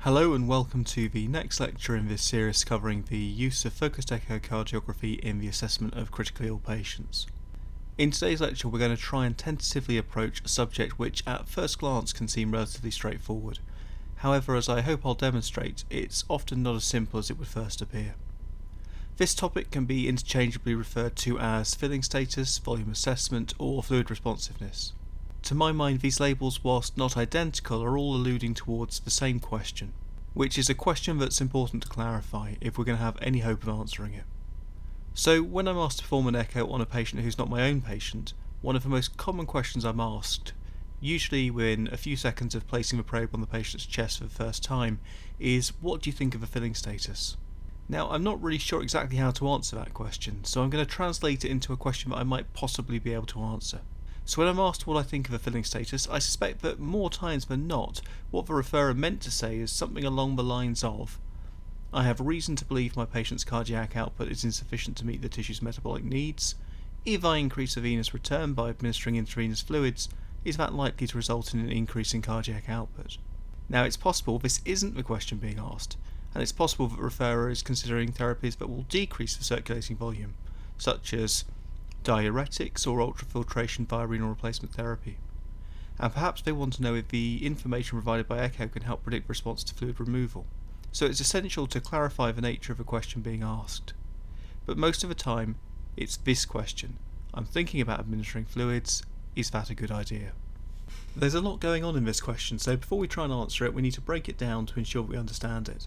Hello and welcome to the next lecture in this series covering the use of focused echocardiography in the assessment of critically ill patients. In today's lecture we're going to try and tentatively approach a subject which at first glance can seem relatively straightforward. However, as I hope I'll demonstrate, it's often not as simple as it would first appear. This topic can be interchangeably referred to as filling status, volume assessment, or fluid responsiveness. To my mind, these labels, whilst not identical, are all alluding towards the same question, which is a question that's important to clarify if we're going to have any hope of answering it. So, when I'm asked to perform an echo on a patient who's not my own patient, one of the most common questions I'm asked, usually within a few seconds of placing the probe on the patient's chest for the first time, is what do you think of the filling status? Now, I'm not really sure exactly how to answer that question, so I'm going to translate it into a question that I might possibly be able to answer. So when I'm asked what I think of a filling status, I suspect that more times than not, what the referrer meant to say is something along the lines of, I have reason to believe my patient's cardiac output is insufficient to meet the tissue's metabolic needs. If I increase the venous return by administering intravenous fluids, is that likely to result in an increase in cardiac output? Now, it's possible this isn't the question being asked, and it's possible that the referrer is considering therapies that will decrease the circulating volume, such as diuretics or ultrafiltration via renal replacement therapy. And perhaps they want to know if the information provided by echo can help predict response to fluid removal. So it's essential to clarify the nature of a question being asked. But most of the time, it's this question. I'm thinking about administering fluids. Is that a good idea? There's a lot going on in this question, so before we try and answer it, we need to break it down to ensure that we understand it.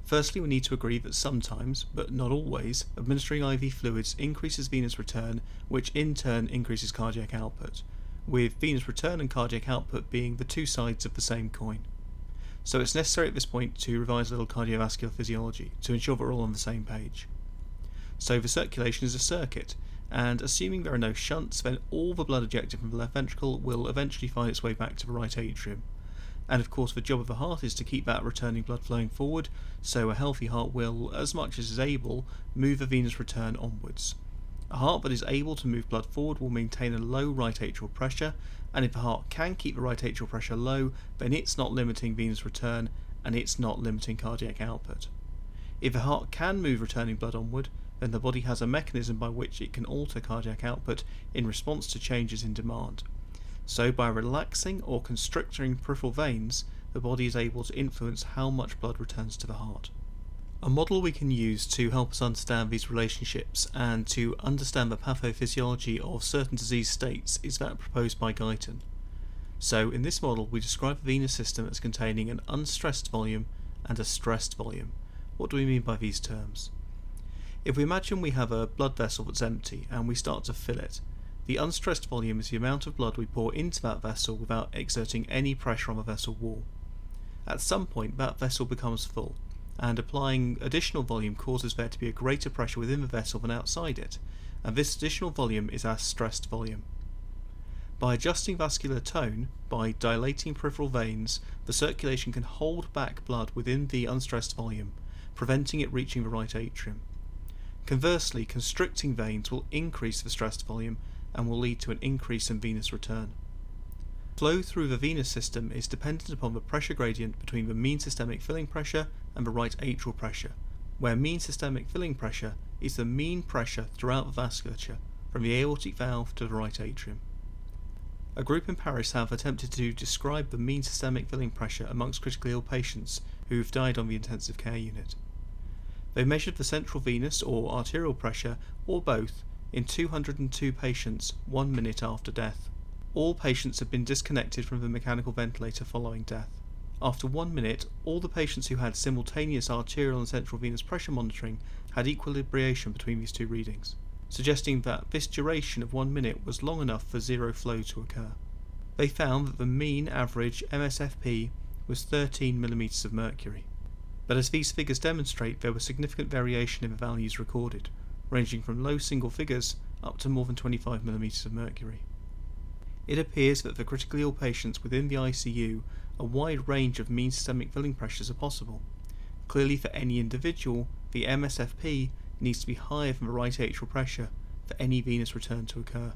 Firstly, we need to agree that sometimes, but not always, administering IV fluids increases venous return, which in turn increases cardiac output, with venous return and cardiac output being the two sides of the same coin. So it's necessary at this point to revise a little cardiovascular physiology to ensure we're all on the same page. So the circulation is a circuit, and assuming there are no shunts, then all the blood ejected from the left ventricle will eventually find its way back to the right atrium. And of course the job of the heart is to keep that returning blood flowing forward, so a healthy heart will, as much as is able, move the venous return onwards. A heart that is able to move blood forward will maintain a low right atrial pressure, and if the heart can keep the right atrial pressure low, then it's not limiting venous return, and it's not limiting cardiac output. If the heart can move returning blood onward, then the body has a mechanism by which it can alter cardiac output in response to changes in demand. So by relaxing or constricting peripheral veins, the body is able to influence how much blood returns to the heart. A model we can use to help us understand these relationships and to understand the pathophysiology of certain disease states is that proposed by Guyton. So in this model we describe the venous system as containing an unstressed volume and a stressed volume. What do we mean by these terms? If we imagine we have a blood vessel that's empty and we start to fill it, the unstressed volume is the amount of blood we pour into that vessel without exerting any pressure on the vessel wall. At some point that vessel becomes full, and applying additional volume causes there to be a greater pressure within the vessel than outside it, and this additional volume is our stressed volume. By adjusting vascular tone, by dilating peripheral veins, the circulation can hold back blood within the unstressed volume, preventing it reaching the right atrium. Conversely, constricting veins will increase the stressed volume and will lead to an increase in venous return. Flow through the venous system is dependent upon the pressure gradient between the mean systemic filling pressure and the right atrial pressure, where mean systemic filling pressure is the mean pressure throughout the vasculature from the aortic valve to the right atrium. A group in Paris have attempted to describe the mean systemic filling pressure amongst critically ill patients who have died on the intensive care unit. They measured the central venous or arterial pressure, or both, in 202 patients 1 minute after death. All patients had been disconnected from the mechanical ventilator following death. After 1 minute, all the patients who had simultaneous arterial and central venous pressure monitoring had equilibration between these two readings, suggesting that this duration of 1 minute was long enough for zero flow to occur. They found that the mean average MSFP was 13 mm of mercury. But as these figures demonstrate, there was significant variation in the values recorded, ranging from low single figures up to more than 25 mm of mercury. It appears that for critically ill patients within the ICU, a wide range of mean systemic filling pressures are possible. Clearly, for any individual, the MSFP needs to be higher than the right atrial pressure for any venous return to occur.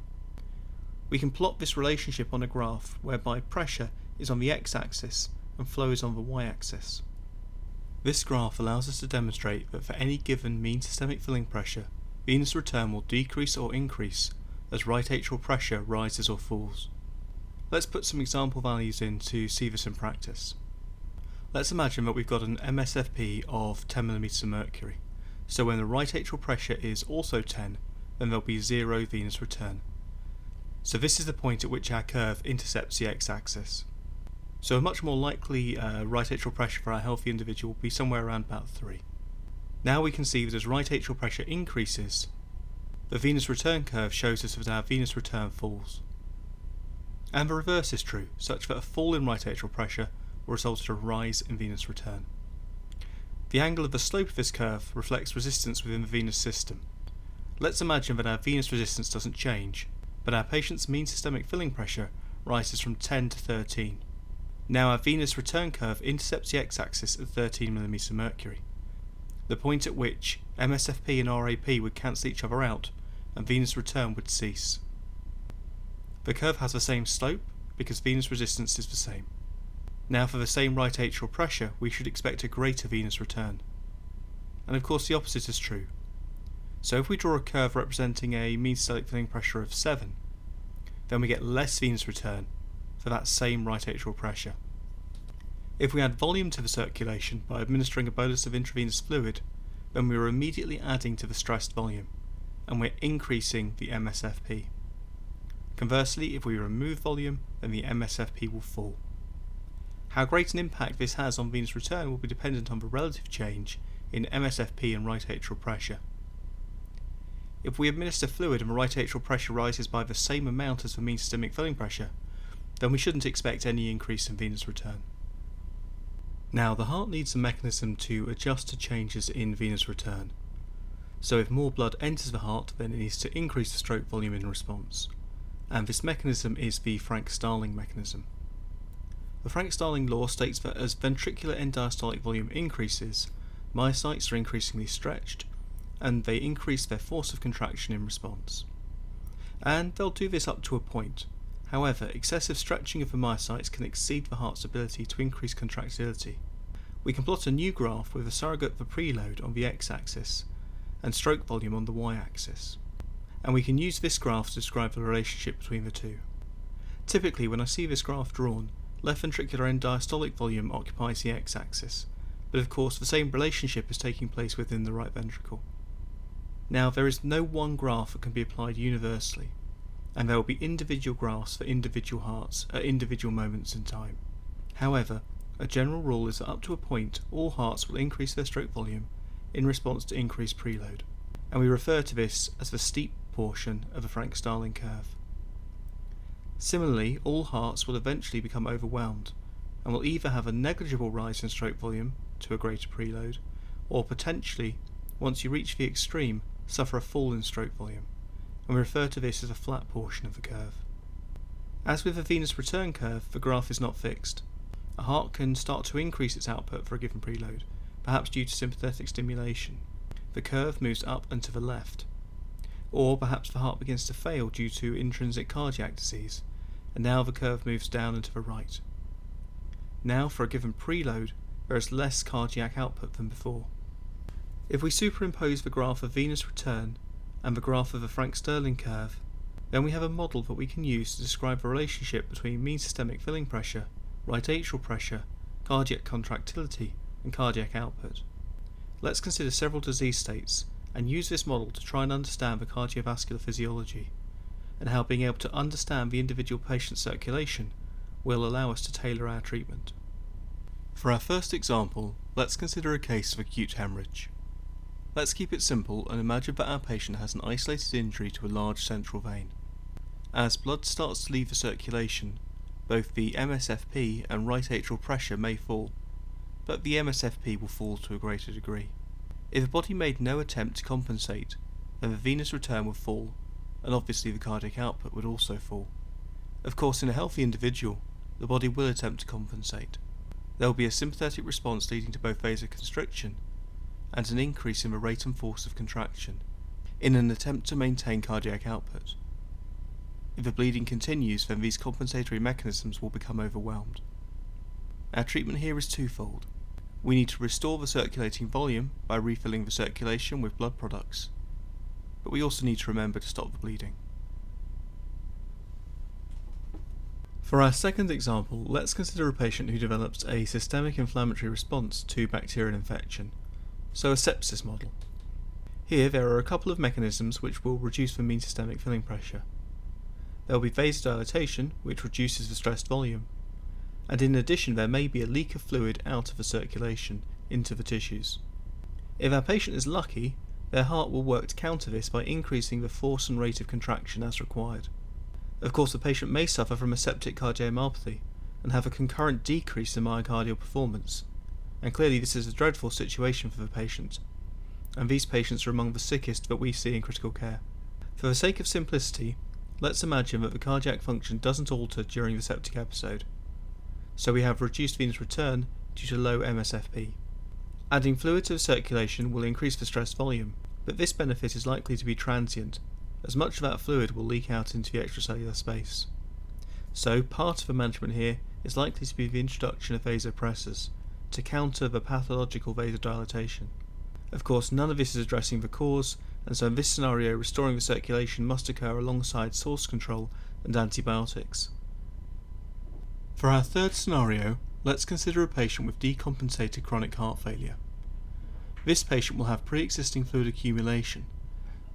We can plot this relationship on a graph whereby pressure is on the x-axis and flow is on the y-axis. This graph allows us to demonstrate that for any given mean systemic filling pressure, venous return will decrease or increase as right atrial pressure rises or falls. Let's put some example values in to see this in practice. Let's imagine that we've got an MSFP of 10 mm of mercury, so when the right atrial pressure is also 10, then there'll be 0 venous return. So this is the point at which our curve intercepts the x-axis. So a much more likely right atrial pressure for our healthy individual will be somewhere around about 3. Now we can see that as right atrial pressure increases, the venous return curve shows us that our venous return falls. And the reverse is true, such that a fall in right atrial pressure will result in a rise in venous return. The angle of the slope of this curve reflects resistance within the venous system. Let's imagine that our venous resistance doesn't change, but our patient's mean systemic filling pressure rises from 10 to 13. Now our venous return curve intercepts the x-axis at 13 mm of mercury, the point at which MSFP and RAP would cancel each other out and venous return would cease. The curve has the same slope because venous resistance is the same. Now for the same right atrial pressure we should expect a greater venous return. And of course the opposite is true. So if we draw a curve representing a mean systolic filling pressure of 7, then we get less venous return for that same right atrial pressure. If we add volume to the circulation by administering a bolus of intravenous fluid, then we are immediately adding to the stressed volume, and we're increasing the MSFP. Conversely, if we remove volume, then the MSFP will fall. How great an impact this has on venous return will be dependent on the relative change in MSFP and right atrial pressure. If we administer fluid and the right atrial pressure rises by the same amount as the mean systemic filling pressure, then we shouldn't expect any increase in venous return. Now, the heart needs a mechanism to adjust to changes in venous return. So if more blood enters the heart, then it needs to increase the stroke volume in response. And this mechanism is the Frank-Starling mechanism. The Frank-Starling law states that as ventricular end-diastolic volume increases, myocytes are increasingly stretched, and they increase their force of contraction in response. And they'll do this up to a point. However, excessive stretching of the myocytes can exceed the heart's ability to increase contractility. We can plot a new graph with a surrogate for preload on the x-axis and stroke volume on the y-axis. And we can use this graph to describe the relationship between the two. Typically, when I see this graph drawn, left ventricular end-diastolic volume occupies the x-axis, but of course the same relationship is taking place within the right ventricle. Now, there is no one graph that can be applied universally, and there will be individual graphs for individual hearts at individual moments in time. However, a general rule is that up to a point all hearts will increase their stroke volume in response to increased preload, and we refer to this as the steep portion of the Frank-Starling curve. Similarly, all hearts will eventually become overwhelmed and will either have a negligible rise in stroke volume to a greater preload, or potentially, once you reach the extreme, suffer a fall in stroke volume, and we refer to this as a flat portion of the curve. As with the venous return curve, the graph is not fixed. A heart can start to increase its output for a given preload, perhaps due to sympathetic stimulation. The curve moves up and to the left. Or perhaps the heart begins to fail due to intrinsic cardiac disease, and now the curve moves down and to the right. Now, for a given preload, there is less cardiac output than before. If we superimpose the graph of venous return and the graph of the Frank-Starling curve, then we have a model that we can use to describe the relationship between mean systemic filling pressure, right atrial pressure, cardiac contractility, and cardiac output. Let's consider several disease states and use this model to try and understand the cardiovascular physiology, and how being able to understand the individual patient's circulation will allow us to tailor our treatment. For our first example, let's consider a case of acute hemorrhage. Let's keep it simple and imagine that our patient has an isolated injury to a large central vein. As blood starts to leave the circulation, both the MSFP and right atrial pressure may fall, but the MSFP will fall to a greater degree. If the body made no attempt to compensate, then the venous return would fall, and obviously the cardiac output would also fall. Of course, in a healthy individual, the body will attempt to compensate. There will be a sympathetic response leading to both vasoconstriction and an increase in the rate and force of contraction, in an attempt to maintain cardiac output. If the bleeding continues, then these compensatory mechanisms will become overwhelmed. Our treatment here is twofold. We need to restore the circulating volume by refilling the circulation with blood products, but we also need to remember to stop the bleeding. For our second example, let's consider a patient who develops a systemic inflammatory response to bacterial infection, so a sepsis model. Here there are a couple of mechanisms which will reduce the mean systemic filling pressure. There will be vasodilatation, which reduces the stressed volume, and in addition there may be a leak of fluid out of the circulation into the tissues. If our patient is lucky, their heart will work to counter this by increasing the force and rate of contraction as required. Of course, the patient may suffer from a septic cardiomyopathy and have a concurrent decrease in myocardial performance, and clearly this is a dreadful situation for the patient, and these patients are among the sickest that we see in critical care. For the sake of simplicity, let's imagine that the cardiac function doesn't alter during the septic episode, so we have reduced venous return due to low MSFP. Adding fluid to the circulation will increase the stress volume, but this benefit is likely to be transient, as much of that fluid will leak out into the extracellular space. So part of the management here is likely to be the introduction of vasopressors to counter the pathological vasodilatation. Of course, none of this is addressing the cause, and so in this scenario restoring the circulation must occur alongside source control and antibiotics. For our third scenario, let's consider a patient with decompensated chronic heart failure. This patient will have pre-existing fluid accumulation,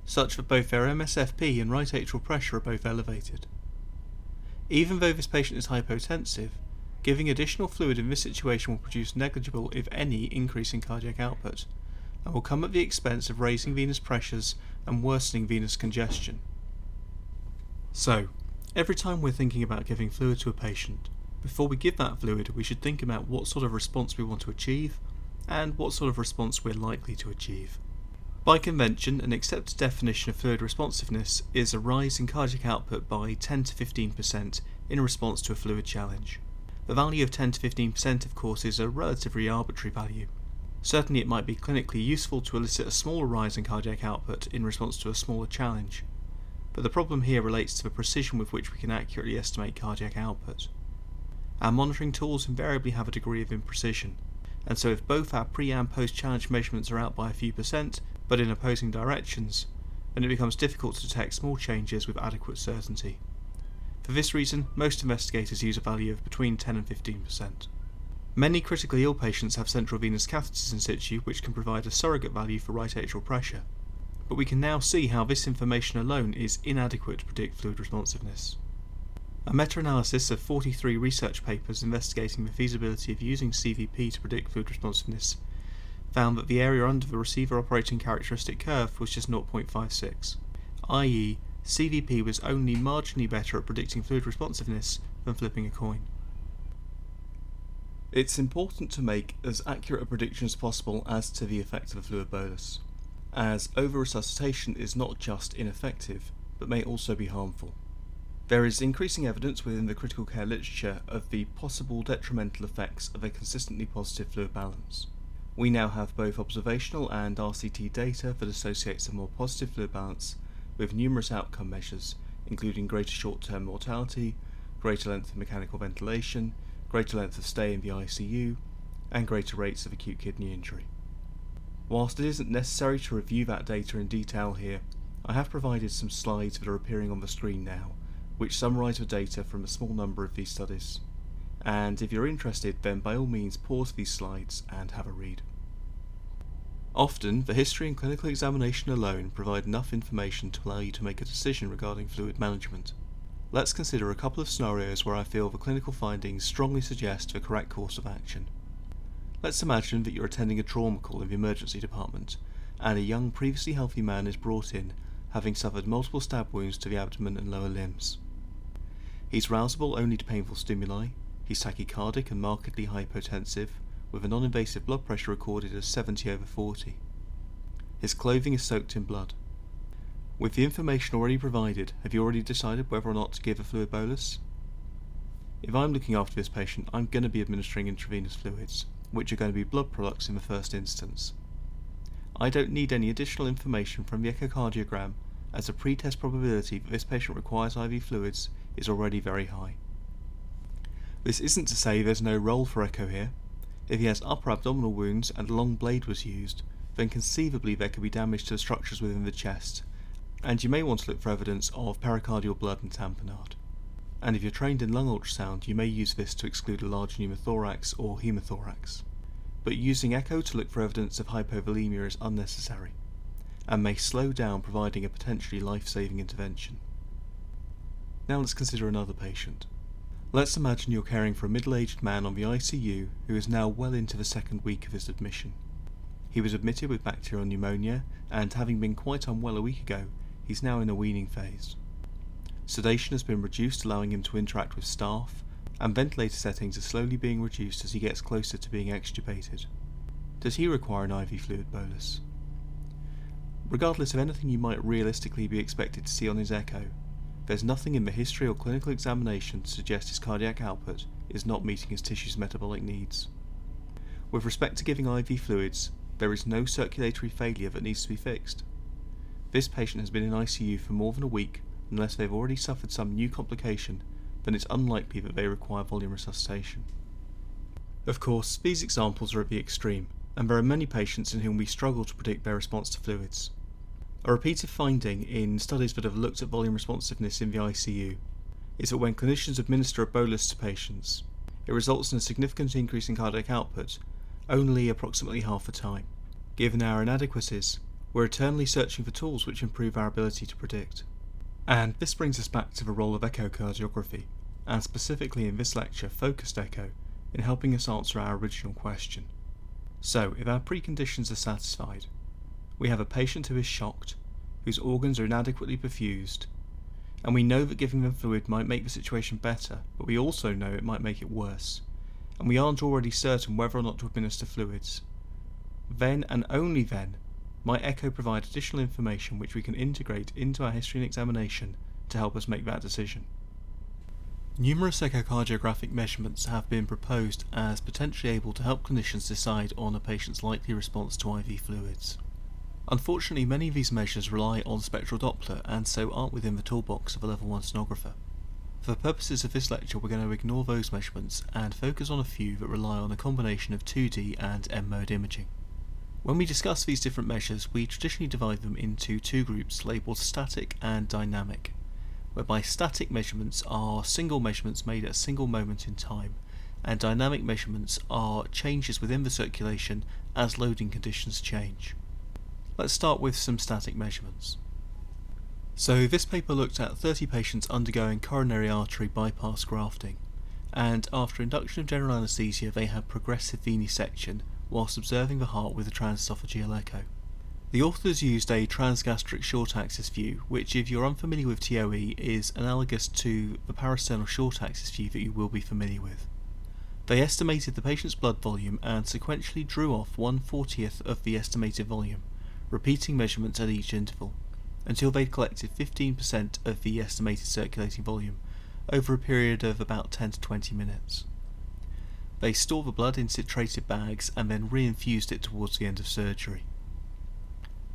such that both their MSFP and right atrial pressure are both elevated. Even though this patient is hypotensive, giving additional fluid in this situation will produce negligible, if any, increase in cardiac output, and will come at the expense of raising venous pressures and worsening venous congestion. So, every time we're thinking about giving fluid to a patient, before we give that fluid we should think about what sort of response we want to achieve and what sort of response we're likely to achieve. By convention, an accepted definition of fluid responsiveness is a rise in cardiac output by 10 to 15% in response to a fluid challenge. The value of 10 to 15% of course is a relatively arbitrary value. Certainly it might be clinically useful to elicit a smaller rise in cardiac output in response to a smaller challenge, but the problem here relates to the precision with which we can accurately estimate cardiac output. Our monitoring tools invariably have a degree of imprecision, and so if both our pre- and post-challenge measurements are out by a few percent, but in opposing directions, then it becomes difficult to detect small changes with adequate certainty. For this reason, most investigators use a value of between 10 and 15%. Many critically ill patients have central venous catheters in situ which can provide a surrogate value for right atrial pressure, but we can now see how this information alone is inadequate to predict fluid responsiveness. A meta-analysis of 43 research papers investigating the feasibility of using CVP to predict fluid responsiveness found that the area under the receiver operating characteristic curve was just 0.56, i.e. CVP was only marginally better at predicting fluid responsiveness than flipping a coin. It's important to make as accurate a prediction as possible as to the effect of a fluid bolus, as over-resuscitation is not just ineffective, but may also be harmful. There is increasing evidence within the critical care literature of the possible detrimental effects of a consistently positive fluid balance. We now have both observational and RCT data that associates a more positive fluid balance with numerous outcome measures, including greater short-term mortality, greater length of mechanical ventilation, greater length of stay in the ICU, and greater rates of acute kidney injury. Whilst it isn't necessary to review that data in detail here, I have provided some slides that are appearing on the screen now, which summarise the data from a small number of these studies. And if you're interested, then by all means pause these slides and have a read. Often, the history and clinical examination alone provide enough information to allow you to make a decision regarding fluid management. Let's consider a couple of scenarios where I feel the clinical findings strongly suggest the correct course of action. Let's imagine that you're attending a trauma call in the emergency department, and a young previously healthy man is brought in, having suffered multiple stab wounds to the abdomen and lower limbs. He's rousable only to painful stimuli, he's tachycardic and markedly hypotensive, with a non-invasive blood pressure recorded as 70/40. His clothing is soaked in blood. With the information already provided, have you already decided whether or not to give a fluid bolus? If I'm looking after this patient, I'm going to be administering intravenous fluids, which are going to be blood products in the first instance. I don't need any additional information from the echocardiogram, as the pre-test probability that this patient requires IV fluids is already very high. This isn't to say there's no role for echo here. If he has upper abdominal wounds and a long blade was used, then conceivably there could be damage to the structures within the chest, and you may want to look for evidence of pericardial blood and tamponade. And if you're trained in lung ultrasound, you may use this to exclude a large pneumothorax or hemothorax. But using echo to look for evidence of hypovolemia is unnecessary, and may slow down providing a potentially life-saving intervention. Now let's consider another patient. Let's imagine you're caring for a middle-aged man on the ICU who is now well into the second week of his admission. He was admitted with bacterial pneumonia, and having been quite unwell a week ago, he's now in a weaning phase. Sedation has been reduced, allowing him to interact with staff, and ventilator settings are slowly being reduced as he gets closer to being extubated. Does he require an IV fluid bolus? Regardless of anything you might realistically be expected to see on his echo, there's nothing in the history or clinical examination to suggest his cardiac output is not meeting his tissue's metabolic needs. With respect to giving IV fluids, there is no circulatory failure that needs to be fixed. This patient has been in ICU for more than a week. Unless they've already suffered some new complication, then it's unlikely that they require volume resuscitation. Of course, these examples are at the extreme, and there are many patients in whom we struggle to predict their response to fluids. A repeated finding in studies that have looked at volume responsiveness in the ICU is that when clinicians administer a bolus to patients, it results in a significant increase in cardiac output only approximately half the time. Given our inadequacies, we're eternally searching for tools which improve our ability to predict. And this brings us back to the role of echocardiography, and specifically in this lecture focused echo, in helping us answer our original question. So, if our preconditions are satisfied, we have a patient who is shocked, whose organs are inadequately perfused, and we know that giving them fluid might make the situation better, but we also know it might make it worse, and we aren't already certain whether or not to administer fluids. Then, and only then, might echo provide additional information which we can integrate into our history and examination to help us make that decision. Numerous echocardiographic measurements have been proposed as potentially able to help clinicians decide on a patient's likely response to IV fluids. Unfortunately, many of these measures rely on spectral Doppler and so aren't within the toolbox of a level 1 sonographer. For the purposes of this lecture, we're going to ignore those measurements and focus on a few that rely on a combination of 2D and M-mode imaging. When we discuss these different measures, we traditionally divide them into two groups labelled static and dynamic, whereby static measurements are single measurements made at a single moment in time, and dynamic measurements are changes within the circulation as loading conditions change. Let's start with some static measurements. So this paper looked at 30 patients undergoing coronary artery bypass grafting, and after induction of general anaesthesia they had progressive venesection whilst observing the heart with a transesophageal echo. The authors used a transgastric short axis view, which if you're unfamiliar with TOE is analogous to the parasternal short axis view that you will be familiar with. They estimated the patient's blood volume and sequentially drew off 1/40th of the estimated volume, repeating measurements at each interval, until they'd collected 15% of the estimated circulating volume over a period of about 10 to 20 minutes. They store the blood in citrated bags and then reinfused it towards the end of surgery.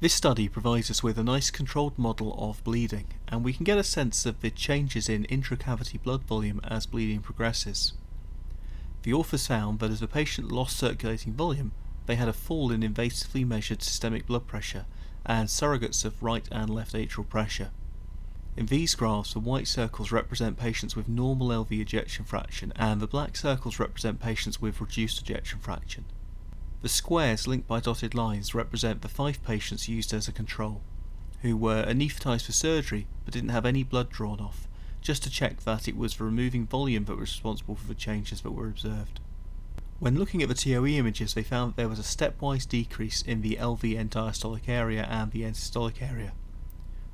This study provides us with a nice controlled model of bleeding, and we can get a sense of the changes in intracavity blood volume as bleeding progresses. The authors found that as the patient lost circulating volume, they had a fall in invasively measured systemic blood pressure and surrogates of right and left atrial pressure. In these graphs, the white circles represent patients with normal LV ejection fraction, and the black circles represent patients with reduced ejection fraction. The squares linked by dotted lines represent the 5 patients used as a control, who were anaesthetised for surgery but didn't have any blood drawn off, just to check that it was the removing volume that was responsible for the changes that were observed. When looking at the TOE images, they found that there was a stepwise decrease in the LV end-diastolic area and the end-systolic area.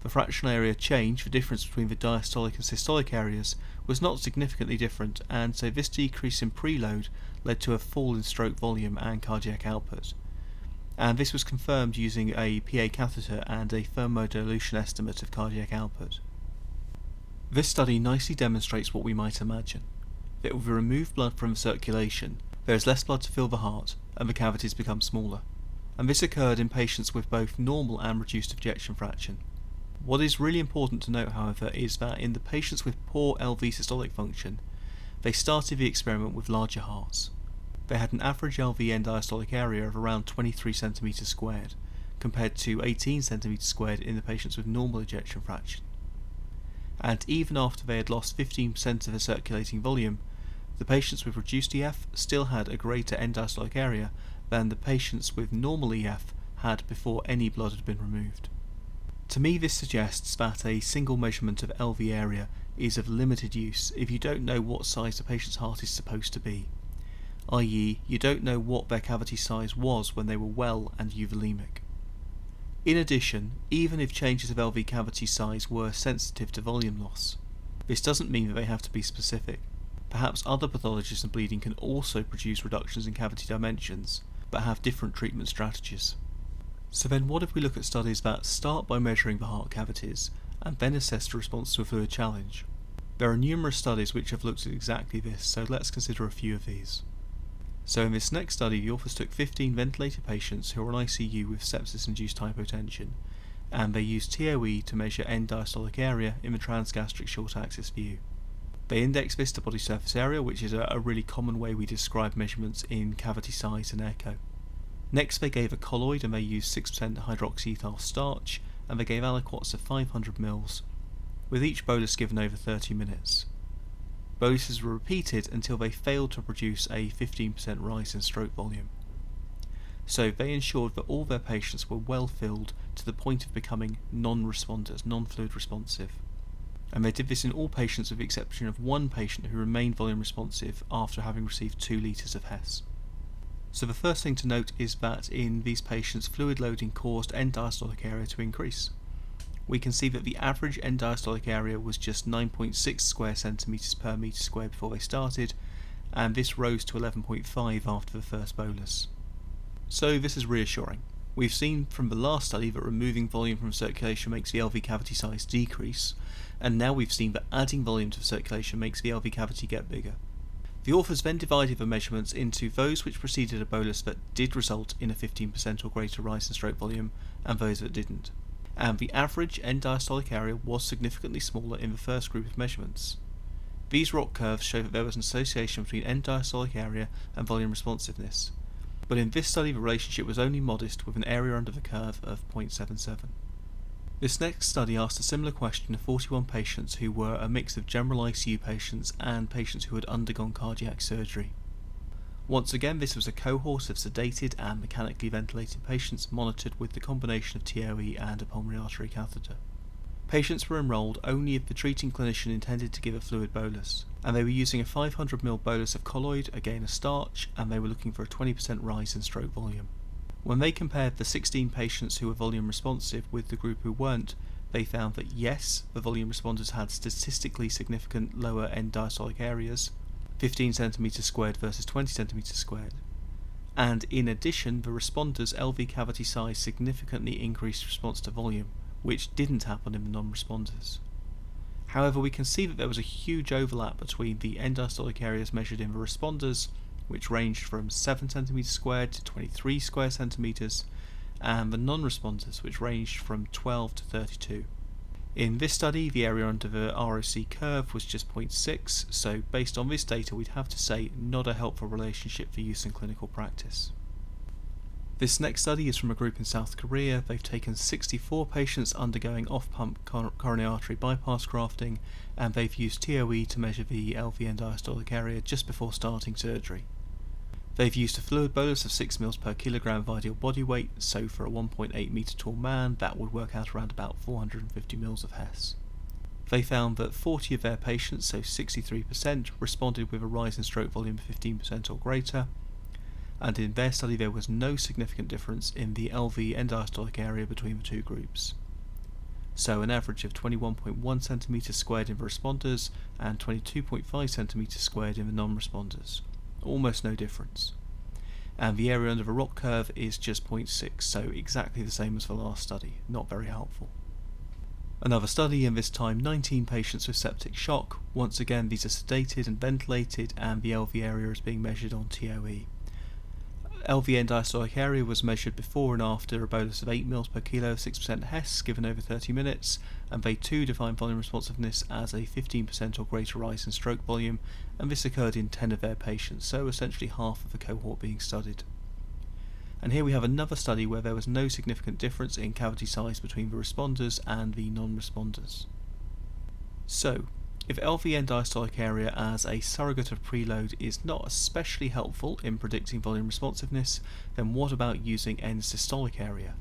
The fractional area change, the difference between the diastolic and systolic areas, was not significantly different, and so this decrease in preload led to a fall in stroke volume and cardiac output. And this was confirmed using a PA catheter and a thermodilution estimate of cardiac output. This study nicely demonstrates what we might imagine, that with removed blood from circulation, there is less blood to fill the heart, and the cavities become smaller. And this occurred in patients with both normal and reduced ejection fraction. What is really important to note, however, is that in the patients with poor LV systolic function, they started the experiment with larger hearts. They had an average LV end-diastolic area of around 23 cm squared, compared to 18 cm squared in the patients with normal ejection fraction. And even after they had lost 15% of their circulating volume, the patients with reduced EF still had a greater end-diastolic area than the patients with normal EF had before any blood had been removed. To me, this suggests that a single measurement of LV area is of limited use if you don't know what size the patient's heart is supposed to be, i.e. you don't know what their cavity size was when they were well and euvolemic. In addition, even if changes of LV cavity size were sensitive to volume loss, this doesn't mean that they have to be specific. Perhaps other pathologies in bleeding can also produce reductions in cavity dimensions, but have different treatment strategies. So then what if we look at studies that start by measuring the heart cavities and then assess the response to a fluid challenge? There are numerous studies which have looked at exactly this, so let's consider a few of these. So in this next study, the authors took 15 ventilated patients who were on ICU with sepsis-induced hypotension, and they used TOE to measure end-diastolic area in the transgastric short-axis view. They indexed this to body surface area, which is a really common way we describe measurements in cavity size and echo. Next, they gave a colloid and they used 6% hydroxyethyl starch, and they gave aliquots of 500 ml, with each bolus given over 30 minutes. Boluses were repeated until they failed to produce a 15% rise in stroke volume. So they ensured that all their patients were well filled to the point of becoming non-responders, non-fluid responsive. And they did this in all patients with the exception of one patient who remained volume responsive after having received 2 litres of Hess. So the first thing to note is that in these patients, fluid loading caused end-diastolic area to increase. We can see that the average end-diastolic area was just 9.6 square centimetres per metre squared before they started, and this rose to 11.5 after the first bolus. So this is reassuring. We've seen from the last study that removing volume from circulation makes the LV cavity size decrease, and now we've seen that adding volume to the circulation makes the LV cavity get bigger. The authors then divided the measurements into those which preceded a bolus that did result in a 15% or greater rise in stroke volume, and those that didn't. And the average end-diastolic area was significantly smaller in the first group of measurements. These ROC curves show that there was an association between end-diastolic area and volume responsiveness, but in this study the relationship was only modest, with an area under the curve of 0.77. This next study asked a similar question of 41 patients who were a mix of general ICU patients and patients who had undergone cardiac surgery. Once again, this was a cohort of sedated and mechanically ventilated patients monitored with the combination of TOE and a pulmonary artery catheter. Patients were enrolled only if the treating clinician intended to give a fluid bolus, and they were using a 500 ml bolus of colloid, again a starch, and they were looking for a 20% rise in stroke volume. When they compared the 16 patients who were volume responsive with the group who weren't, they found that yes, the volume responders had statistically significant lower end-diastolic areas, 15 cm squared versus 20 cm squared, and in addition the responders' LV cavity size significantly increased response to volume, which didn't happen in the non-responders. However, we can see that there was a huge overlap between the end-diastolic areas measured in the responders, which ranged from 7 cm squared to 23 square centimeters, and the non-responders, which ranged from 12 to 32. In this study, the area under the ROC curve was just 0.6, so based on this data we'd have to say not a helpful relationship for use in clinical practice. This next study is from a group in South Korea. They've taken 64 patients undergoing off-pump coronary artery bypass grafting, and they've used TOE to measure the LV end-diastolic area just before starting surgery. They've used a fluid bolus of 6 ml per kilogram of ideal body weight, so for a 1.8 metre tall man that would work out around about 450 ml of Hess. They found that 40 of their patients, so 63%, responded with a rise in stroke volume of 15% or greater, and in their study there was no significant difference in the LV end-diastolic area between the two groups. So an average of 21.1 cm squared in the responders and 22.5 cm squared in the non-responders. Almost no difference. And the area under the ROC curve is just 0.6, so exactly the same as the last study, not very helpful. Another study, and this time 19 patients with septic shock. Once again these are sedated and ventilated, and the LV area is being measured on TOE. LV end-diastolic area was measured before and after a bolus of 8 mL per kilo of 6% Hess given over 30 minutes, and they too defined volume responsiveness as a 15% or greater rise in stroke volume, and this occurred in 10 of their patients, so essentially half of the cohort being studied. And here we have another study where there was no significant difference in cavity size between the responders and the non-responders. So, if LV end-diastolic area as a surrogate of preload is not especially helpful in predicting volume responsiveness, then what about using end-systolic area?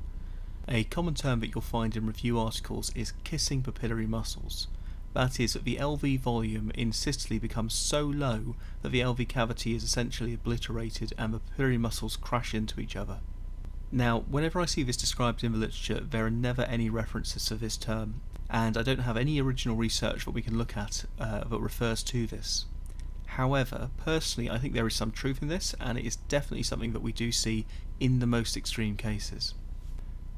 A common term that you'll find in review articles is kissing papillary muscles. That is, that the LV volume in systole becomes so low that the LV cavity is essentially obliterated and the papillary muscles crash into each other. Now, whenever I see this described in the literature, there are never any references to this term, and I don't have any original research that we can look at that refers to this. However, personally, I think there is some truth in this, and it is definitely something that we do see in the most extreme cases.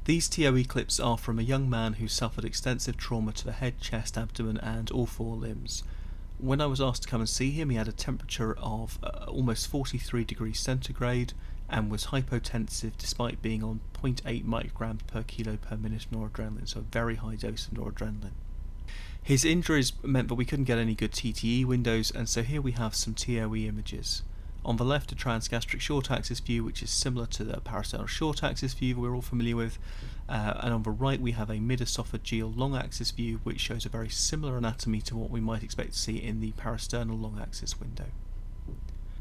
These TOE clips are from a young man who suffered extensive trauma to the head, chest, abdomen, and all 4 limbs. When I was asked to come and see him, he had a temperature of almost 43 degrees centigrade and was hypotensive despite being on 0.8 micrograms per kilo per minute of noradrenaline, so a very high dose of noradrenaline. His injuries meant that we couldn't get any good TTE windows, and so here we have some TOE images. On the left, a transgastric short axis view, which is similar to the parasternal short axis view we're all familiar with, and on the right we have a mid-esophageal long axis view, which shows a very similar anatomy to what we might expect to see in the parasternal long axis window.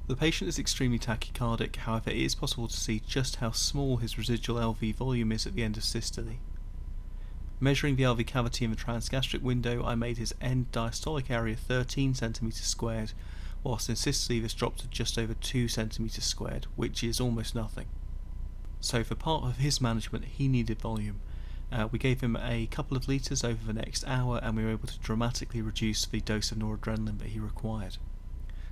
The patient is extremely tachycardic, however it is possible to see just how small his residual LV volume is at the end of systole. Measuring the LV cavity in the transgastric window, I made his end-diastolic area 13 cm squared, whilst in systole this dropped to just over 2 cm squared, which is almost nothing. So for part of his management he needed volume. We gave him a couple of litres over the next hour, and we were able to dramatically reduce the dose of noradrenaline that he required.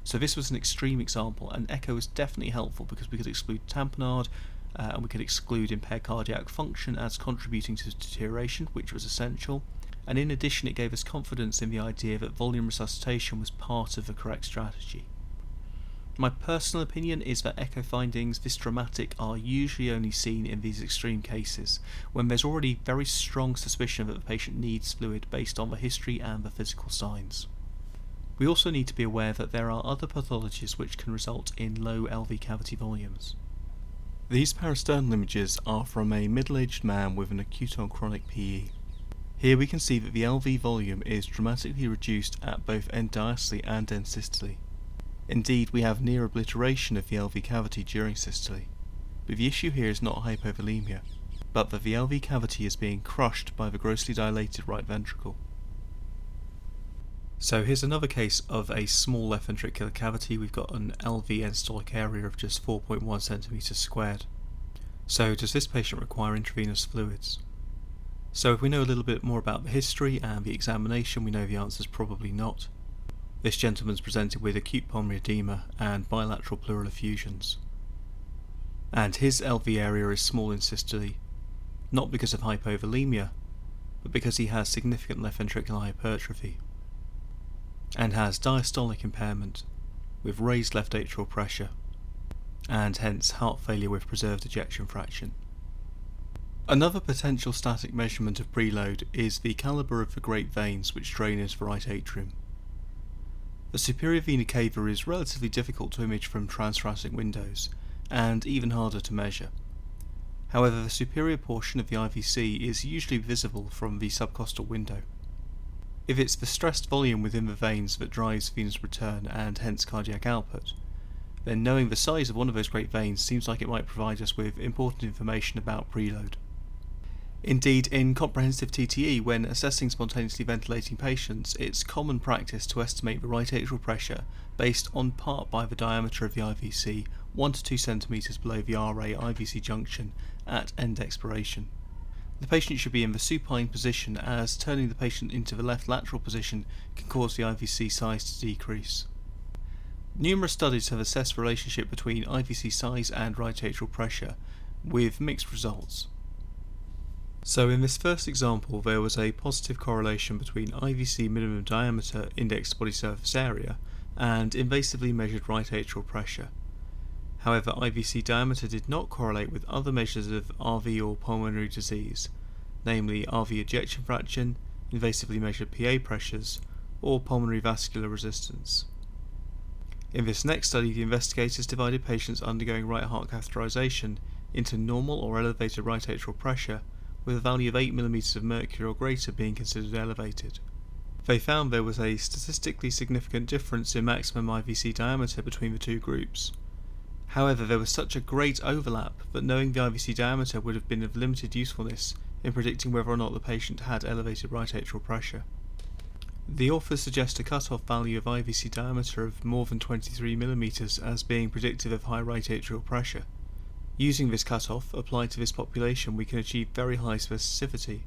So this was an extreme example, and echo was definitely helpful because we could exclude tamponade, and we could exclude impaired cardiac function as contributing to deterioration, which was essential, and in addition it gave us confidence in the idea that volume resuscitation was part of the correct strategy. My personal opinion is that echo findings this dramatic are usually only seen in these extreme cases, when there's already very strong suspicion that the patient needs fluid based on the history and the physical signs. We also need to be aware that there are other pathologies which can result in low LV cavity volumes. These parasternal images are from a middle-aged man with an acute on chronic PE. Here we can see that the LV volume is dramatically reduced at both end diastole and end systole. Indeed, we have near obliteration of the LV cavity during systole. But the issue here is not hypovolemia, but that the LV cavity is being crushed by the grossly dilated right ventricle. So here's another case of a small left ventricular cavity. We've got an LV end-systolic area of just 4.1 cm squared. So does this patient require intravenous fluids? So if we know a little bit more about the history and the examination, we know the answer is probably not. This gentleman's presented with acute pulmonary edema and bilateral pleural effusions. And his LV area is small in systole, not because of hypovolemia, but because he has significant left ventricular hypertrophy, and has diastolic impairment with raised left atrial pressure, and hence heart failure with preserved ejection fraction. Another potential static measurement of preload is the calibre of the great veins which drain into the right atrium. The superior vena cava is relatively difficult to image from transthoracic windows, and even harder to measure. However, the superior portion of the IVC is usually visible from the subcostal window. If it's the stressed volume within the veins that drives venous return and hence cardiac output, then knowing the size of one of those great veins seems like it might provide us with important information about preload. Indeed, in comprehensive TTE, when assessing spontaneously ventilating patients, it's common practice to estimate the right atrial pressure based on part by the diameter of the IVC 1 to 2 cm below the RA IVC junction at end expiration. The patient should be in the supine position, as turning the patient into the left lateral position can cause the IVC size to decrease. Numerous studies have assessed the relationship between IVC size and right atrial pressure, with mixed results. So in this first example there was a positive correlation between IVC minimum diameter indexed body surface area and invasively measured right atrial pressure. However, IVC diameter did not correlate with other measures of RV or pulmonary disease, namely RV ejection fraction, invasively measured PA pressures, or pulmonary vascular resistance. In this next study, the investigators divided patients undergoing right heart catheterization into normal or elevated right atrial pressure, with a value of 8 mm of mercury or greater being considered elevated. They found there was a statistically significant difference in maximum IVC diameter between the two groups. However, there was such a great overlap that knowing the IVC diameter would have been of limited usefulness in predicting whether or not the patient had elevated right atrial pressure. The authors suggest a cutoff value of IVC diameter of more than 23 mm as being predictive of high right atrial pressure. Using this cutoff applied to this population, we can achieve very high specificity,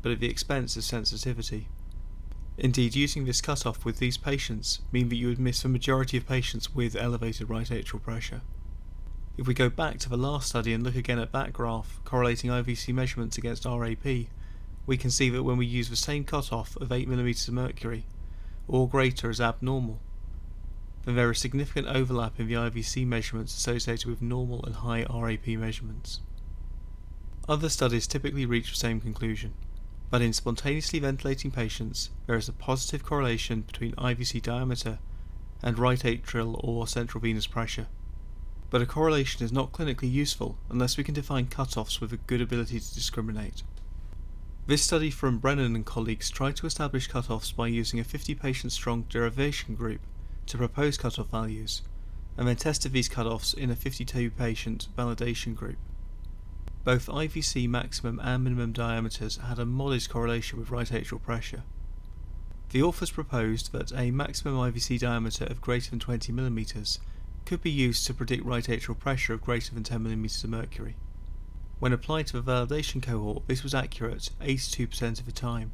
but at the expense of sensitivity. Indeed, using this cutoff with these patients mean that you would miss the majority of patients with elevated right atrial pressure. If we go back to the last study and look again at that graph correlating IVC measurements against RAP, we can see that when we use the same cutoff of 8 mm of mercury, or greater as abnormal, then there is significant overlap in the IVC measurements associated with normal and high RAP measurements. Other studies typically reach the same conclusion, that in spontaneously ventilating patients there is a positive correlation between IVC diameter and right atrial or central venous pressure. But a correlation is not clinically useful unless we can define cutoffs with a good ability to discriminate. This study from Brennan and colleagues tried to establish cutoffs by using a 50-patient strong derivation group to propose cutoff values, and then tested these cutoffs in a 52-patient validation group. Both IVC maximum and minimum diameters had a modest correlation with right atrial pressure. The authors proposed that a maximum IVC diameter of greater than 20 mm could be used to predict right atrial pressure of greater than 10 mm of mercury. When applied to the validation cohort, this was accurate 82% of the time,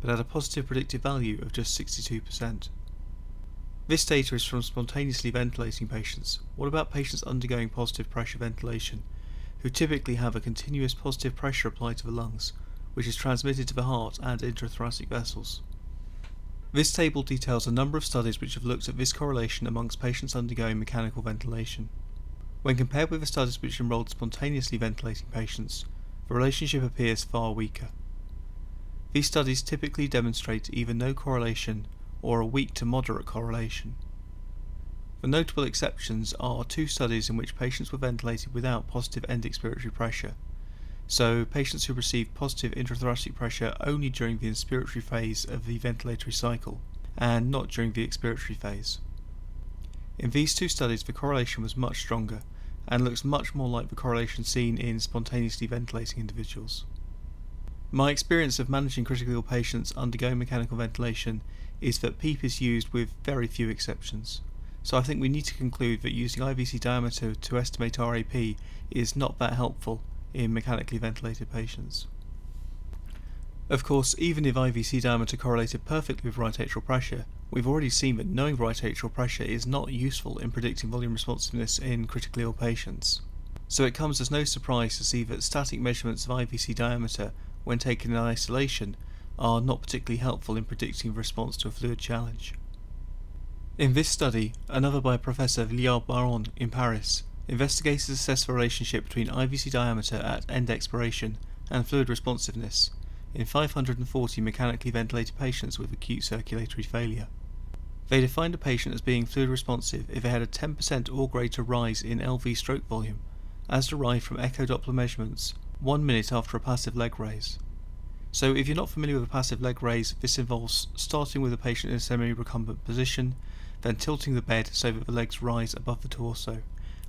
but had a positive predictive value of just 62%. This data is from spontaneously ventilating patients. What about patients undergoing positive pressure ventilation, who typically have a continuous positive pressure applied to the lungs, which is transmitted to the heart and intrathoracic vessels? This table details a number of studies which have looked at this correlation amongst patients undergoing mechanical ventilation. When compared with the studies which enrolled spontaneously ventilating patients, the relationship appears far weaker. These studies typically demonstrate either no correlation or a weak to moderate correlation. The notable exceptions are two studies in which patients were ventilated without positive end expiratory pressure, so patients who received positive intrathoracic pressure only during the inspiratory phase of the ventilatory cycle, and not during the expiratory phase. In these two studies, the correlation was much stronger, and looks much more like the correlation seen in spontaneously ventilating individuals. My experience of managing critically ill patients undergoing mechanical ventilation is that PEEP is used with very few exceptions, so I think we need to conclude that using IVC diameter to estimate RAP is not that helpful in mechanically ventilated patients. Of course, even if IVC diameter correlated perfectly with right atrial pressure, we've already seen that knowing right atrial pressure is not useful in predicting volume responsiveness in critically ill patients. So it comes as no surprise to see that static measurements of IVC diameter, when taken in isolation, are not particularly helpful in predicting the response to a fluid challenge. In this study, another by Professor Villiers-Baron in Paris, investigators assessed the relationship between IVC diameter at end expiration and fluid responsiveness in 540 mechanically ventilated patients with acute circulatory failure. They defined a patient as being fluid responsive if they had a 10% or greater rise in LV stroke volume, as derived from echo Doppler measurements 1 minute after a passive leg raise. So if you're not familiar with a passive leg raise, this involves starting with the patient in a semi-recumbent position, then tilting the bed so that the legs rise above the torso,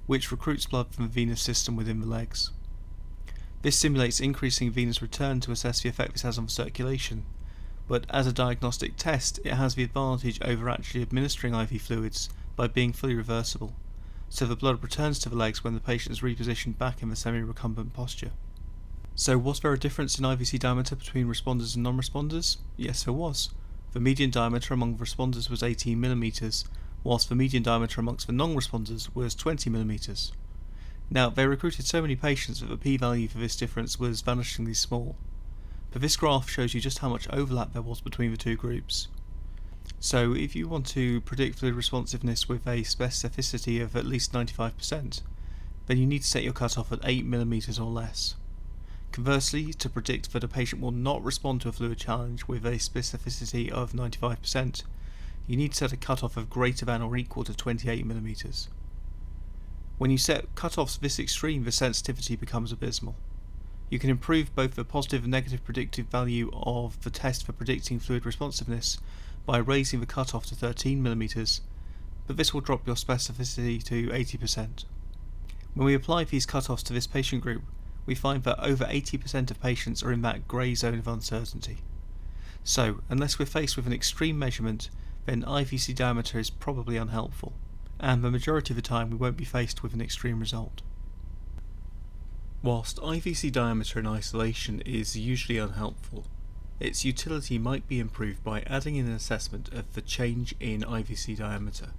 which recruits blood from the venous system within the legs. This simulates increasing venous return to assess the effect this has on circulation, but as a diagnostic test it has the advantage over actually administering IV fluids by being fully reversible, so the blood returns to the legs when the patient is repositioned back in the semi-recumbent posture. So was there a difference in IVC diameter between responders and non-responders? Yes, there was. The median diameter among the responders was 18 mm, whilst the median diameter amongst the non-responders was 20 mm. Now, they recruited so many patients that the p-value for this difference was vanishingly small, but this graph shows you just how much overlap there was between the two groups. So if you want to predict fluid responsiveness with a specificity of at least 95%, then you need to set your cutoff at 8mm or less. Conversely, to predict that a patient will not respond to a fluid challenge with a specificity of 95%, you need to set a cutoff of greater than or equal to 28mm. When you set cutoffs this extreme, the sensitivity becomes abysmal. You can improve both the positive and negative predictive value of the test for predicting fluid responsiveness by raising the cutoff to 13mm, but this will drop your specificity to 80%. When we apply these cutoffs to this patient group, we find that over 80% of patients are in that grey zone of uncertainty. So, unless we're faced with an extreme measurement, then IVC diameter is probably unhelpful, and the majority of the time we won't be faced with an extreme result. Whilst IVC diameter in isolation is usually unhelpful, its utility might be improved by adding in an assessment of the change in IVC diameter.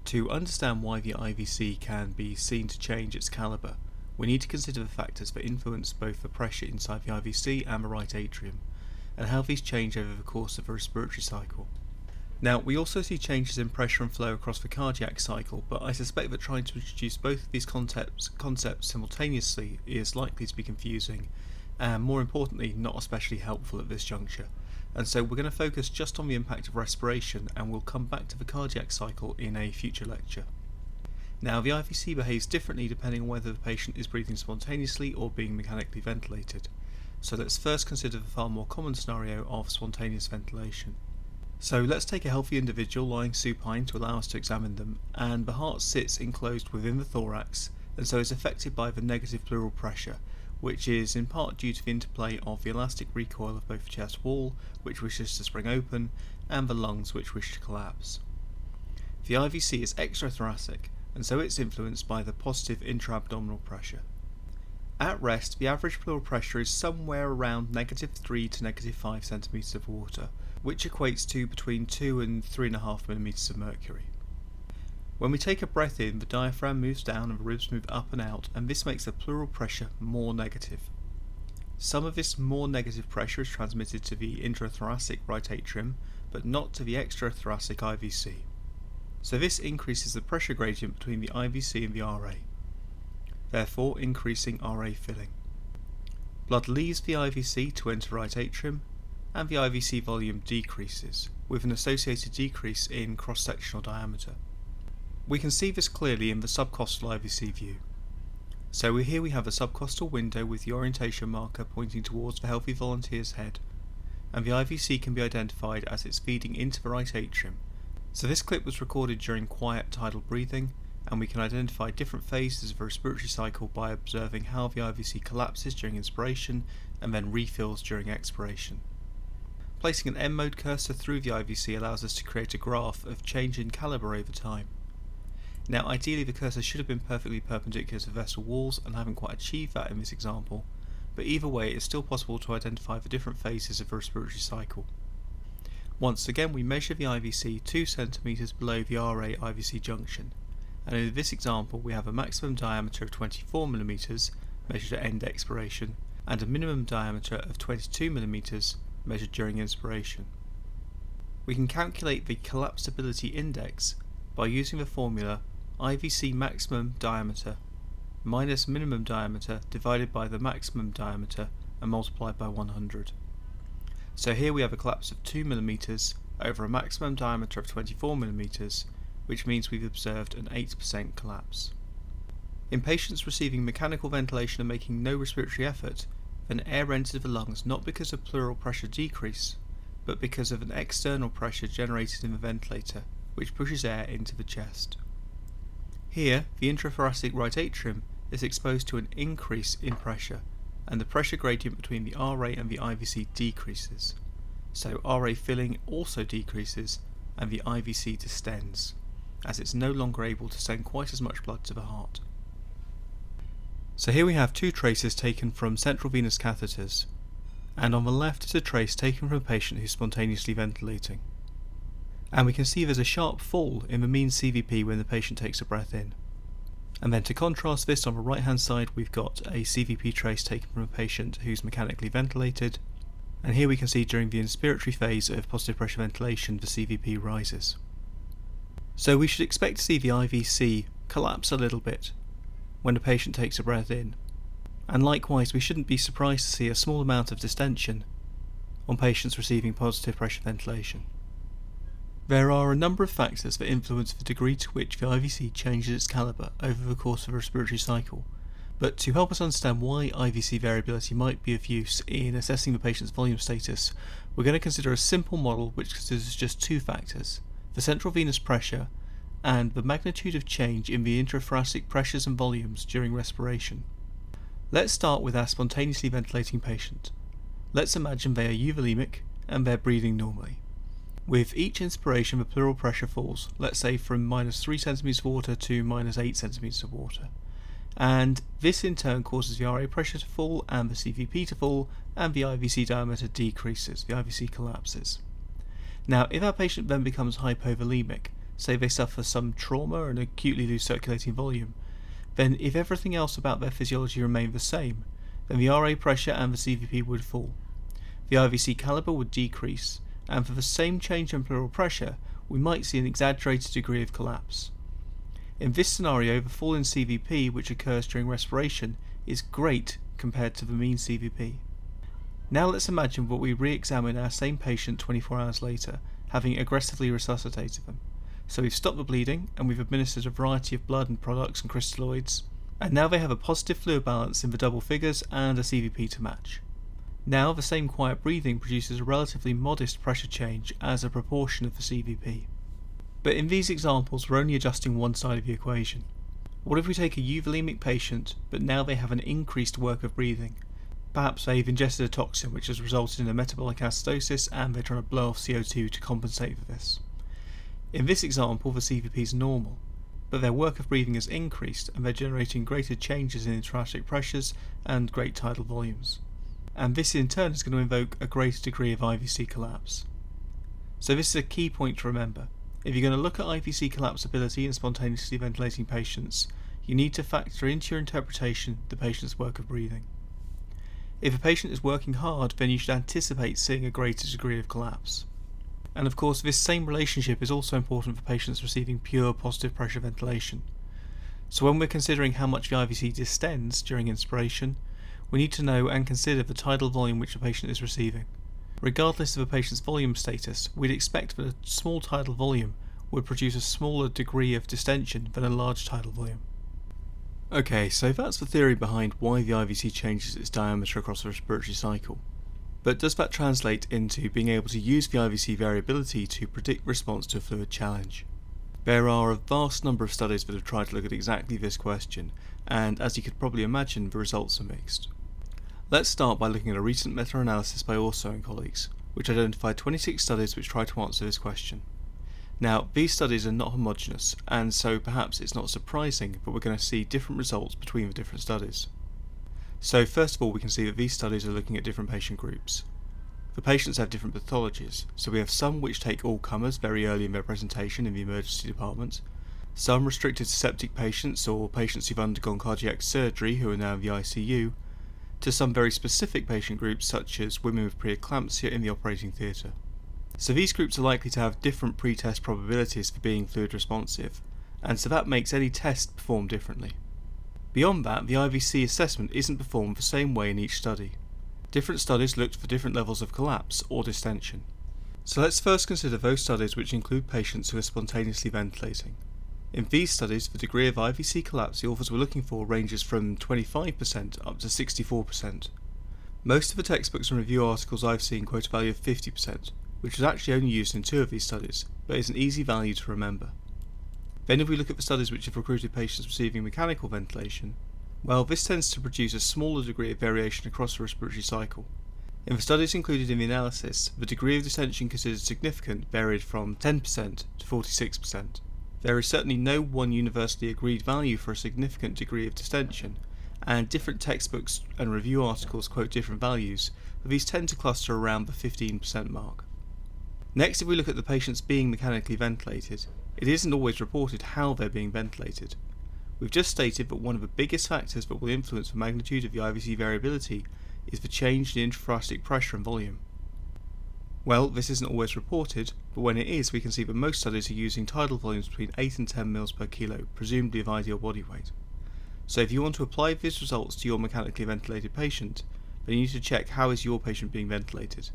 To understand why the IVC can be seen to change its calibre, we need to consider the factors that influence both the pressure inside the IVC and the right atrium, and how these change over the course of a respiratory cycle. Now, we also see changes in pressure and flow across the cardiac cycle, but I suspect that trying to introduce both of these concepts simultaneously is likely to be confusing, and more importantly, not especially helpful at this juncture. And so we're going to focus just on the impact of respiration, and we'll come back to the cardiac cycle in a future lecture. Now, the IVC behaves differently depending on whether the patient is breathing spontaneously or being mechanically ventilated. So let's first consider the far more common scenario of spontaneous ventilation. So let's take a healthy individual lying supine to allow us to examine them, and the heart sits enclosed within the thorax, and so is affected by the negative pleural pressure, which is in part due to the interplay of the elastic recoil of both the chest wall, which wishes to spring open, and the lungs, which wish to collapse. The IVC is extrathoracic, and so it's influenced by the positive intra-abdominal pressure. At rest, the average pleural pressure is somewhere around -3 to -5 centimeters of water, which equates to between 2 and 3.5 millimeters of mercury. When we take a breath in, the diaphragm moves down and the ribs move up and out, and this makes the pleural pressure more negative. Some of this more negative pressure is transmitted to the intrathoracic right atrium, but not to the extrathoracic IVC. So this increases the pressure gradient between the IVC and the RA, therefore increasing RA filling. Blood leaves the IVC to enter right atrium, and the IVC volume decreases, with an associated decrease in cross-sectional diameter. We can see this clearly in the subcostal IVC view. So here we have a subcostal window with the orientation marker pointing towards the healthy volunteer's head, and the IVC can be identified as it's feeding into the right atrium. So this clip was recorded during quiet tidal breathing, and we can identify different phases of a respiratory cycle by observing how the IVC collapses during inspiration and then refills during expiration. Placing an M-mode cursor through the IVC allows us to create a graph of change in calibre over time. Now, ideally the cursor should have been perfectly perpendicular to vessel walls, and I haven't quite achieved that in this example, but either way it's still possible to identify the different phases of a respiratory cycle. Once again, we measure the IVC 2 cm below the RA-IVC junction, and in this example we have a maximum diameter of 24mm measured at end expiration, and a minimum diameter of 22mm measured during inspiration. We can calculate the collapsibility index by using the formula IVC maximum diameter minus minimum diameter divided by the maximum diameter and multiplied by 100. So here we have a collapse of 2mm over a maximum diameter of 24mm, which means we've observed an 8% collapse. In patients receiving mechanical ventilation and making no respiratory effort, then air enters the lungs not because of pleural pressure decrease, but because of an external pressure generated in the ventilator, which pushes air into the chest. Here, the intrathoracic right atrium is exposed to an increase in pressure, and the pressure gradient between the RA and the IVC decreases. So RA filling also decreases, and the IVC distends, as it's no longer able to send quite as much blood to the heart. So here we have two traces taken from central venous catheters, and on the left is a trace taken from a patient who's spontaneously ventilating. And we can see there's a sharp fall in the mean CVP when the patient takes a breath in. And then to contrast this, on the right hand side we've got a CVP trace taken from a patient who's mechanically ventilated, And here we can see during the inspiratory phase of positive pressure ventilation the CVP rises. So we should expect to see the IVC collapse a little bit when a patient takes a breath in, and likewise we shouldn't be surprised to see a small amount of distension on patients receiving positive pressure ventilation. There are a number of factors that influence the degree to which the IVC changes its calibre over the course of a respiratory cycle, but to help us understand why IVC variability might be of use in assessing the patient's volume status, we're going to consider a simple model which considers just two factors: the central venous pressure and the magnitude of change in the intrathoracic pressures and volumes during respiration. Let's start with our spontaneously ventilating patient. Let's imagine they are euvolemic and they're breathing normally. With each inspiration the pleural pressure falls, let's say from -3 cm of water to -8 cm of water. And this in turn causes the RA pressure to fall and the CVP to fall, and the IVC diameter decreases, the IVC collapses. Now if our patient then becomes hypovolemic, say they suffer some trauma and acutely lose circulating volume, then if everything else about their physiology remained the same, then the RA pressure and the CVP would fall. The IVC calibre would decrease, and for the same change in pleural pressure, we might see an exaggerated degree of collapse. In this scenario, the fall in CVP, which occurs during respiration, is great compared to the mean CVP. Now let's imagine that we re-examine our same patient 24 hours later, having aggressively resuscitated them. So we've stopped the bleeding, and we've administered a variety of blood and products and crystalloids, and now they have a positive fluid balance in the double figures and a CVP to match. Now the same quiet breathing produces a relatively modest pressure change as a proportion of the CVP. But in these examples we're only adjusting one side of the equation. What if we take a euvolemic patient, but now they have an increased work of breathing? Perhaps they've ingested a toxin which has resulted in a metabolic acidosis and they're trying to blow off CO2 to compensate for this. In this example the CVP is normal, but their work of breathing has increased and they're generating greater changes in intrathoracic pressures and great tidal volumes. And this in turn is going to invoke a greater degree of IVC collapse. So this is a key point to remember. If you're going to look at IVC collapsibility in spontaneously ventilating patients, you need to factor into your interpretation the patient's work of breathing. If a patient is working hard, then you should anticipate seeing a greater degree of collapse. And of course this same relationship is also important for patients receiving pure positive pressure ventilation. So when we're considering how much the IVC distends during inspiration, we need to know and consider the tidal volume which the patient is receiving. Regardless of a patient's volume status, we'd expect that a small tidal volume would produce a smaller degree of distension than a large tidal volume. Okay, so that's the theory behind why the IVC changes its diameter across the respiratory cycle. But does that translate into being able to use the IVC variability to predict response to a fluid challenge? There are a vast number of studies that have tried to look at exactly this question, and as you could probably imagine, the results are mixed. Let's start by looking at a recent meta-analysis by Orso and colleagues, which identified 26 studies which try to answer this question. Now, these studies are not homogeneous, and so perhaps it's not surprising that we're going to see different results between the different studies. So first of all, we can see that these studies are looking at different patient groups. The patients have different pathologies, so we have some which take all comers very early in their presentation in the emergency department, some restricted to septic patients or patients who've undergone cardiac surgery who are now in the ICU, to some very specific patient groups such as women with preeclampsia in the operating theatre. So these groups are likely to have different pre-test probabilities for being fluid responsive, and so that makes any test performed differently. Beyond that, the IVC assessment isn't performed the same way in each study. Different studies looked for different levels of collapse or distension. So let's first consider those studies which include patients who are spontaneously ventilating. In these studies, the degree of IVC collapse the authors were looking for ranges from 25% up to 64%. Most of the textbooks and review articles I've seen quote a value of 50%, which was actually only used in 2 of these studies, but is an easy value to remember. Then if we look at the studies which have recruited patients receiving mechanical ventilation, well, this tends to produce a smaller degree of variation across the respiratory cycle. In the studies included in the analysis, the degree of distension considered significant varied from 10% to 46%. There is certainly no one universally agreed value for a significant degree of distension, and different textbooks and review articles quote different values, but these tend to cluster around the 15% mark. Next, if we look at the patients being mechanically ventilated, it isn't always reported how they're being ventilated. We've just stated that one of the biggest factors that will influence the magnitude of the IVC variability is the change in intrathoracic pressure and volume. Well, this isn't always reported, but when it is, we can see that most studies are using tidal volumes between 8 and 10 mL per kilo, presumably of ideal body weight. So if you want to apply these results to your mechanically ventilated patient, then you need to check how is your patient being ventilated.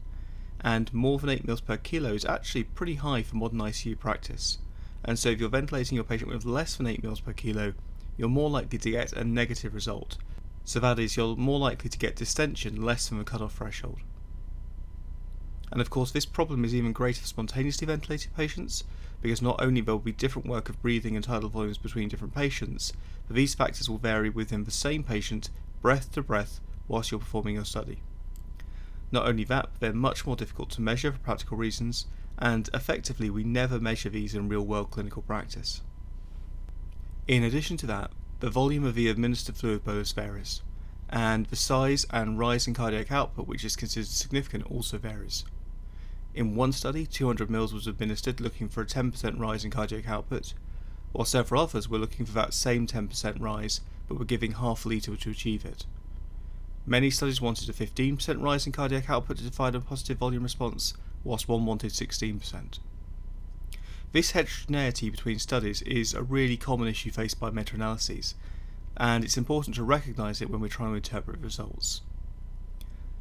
And more than 8 mL per kilo is actually pretty high for modern ICU practice. And so if you're ventilating your patient with less than 8 mL per kilo, you're more likely to get a negative result. So that is, you're more likely to get distension less than the cutoff threshold. And of course this problem is even greater for spontaneously ventilated patients, because not only there will be different work of breathing and tidal volumes between different patients, but these factors will vary within the same patient, breath to breath, whilst you're performing your study. Not only that, but they're much more difficult to measure for practical reasons, and effectively we never measure these in real-world clinical practice. In addition to that, the volume of the administered fluid bolus varies, and the size and rise in cardiac output, which is considered significant, also varies. In one study, 200 mL was administered looking for a 10% rise in cardiac output, while several others were looking for that same 10% rise but were giving half a litre to achieve it. Many studies wanted a 15% rise in cardiac output to define a positive volume response, whilst one wanted 16%. This heterogeneity between studies is a really common issue faced by meta-analyses, and it's important to recognise it when we're trying to interpret results.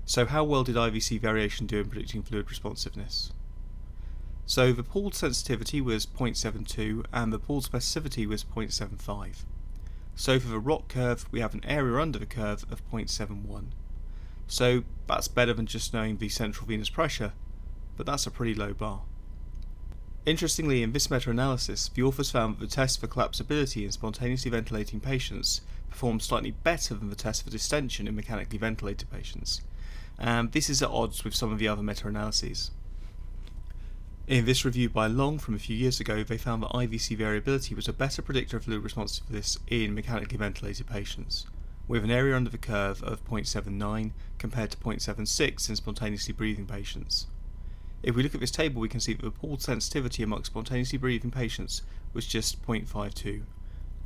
So how well did IVC variation do in predicting fluid responsiveness? So the pooled sensitivity was 0.72 and the pooled specificity was 0.75. So for the ROC curve we have an area under the curve of 0.71. So that's better than just knowing the central venous pressure, but that's a pretty low bar. Interestingly, in this meta-analysis, the authors found that the test for collapsibility in spontaneously ventilating patients performed slightly better than the test for distension in mechanically ventilated patients, and this is at odds with some of the other meta-analyses. In this review by Long from a few years ago, they found that IVC variability was a better predictor of fluid responsiveness in mechanically ventilated patients, with an area under the curve of 0.79 compared to 0.76 in spontaneously breathing patients. If we look at this table, we can see that the pooled sensitivity amongst spontaneously breathing patients was just 0.52,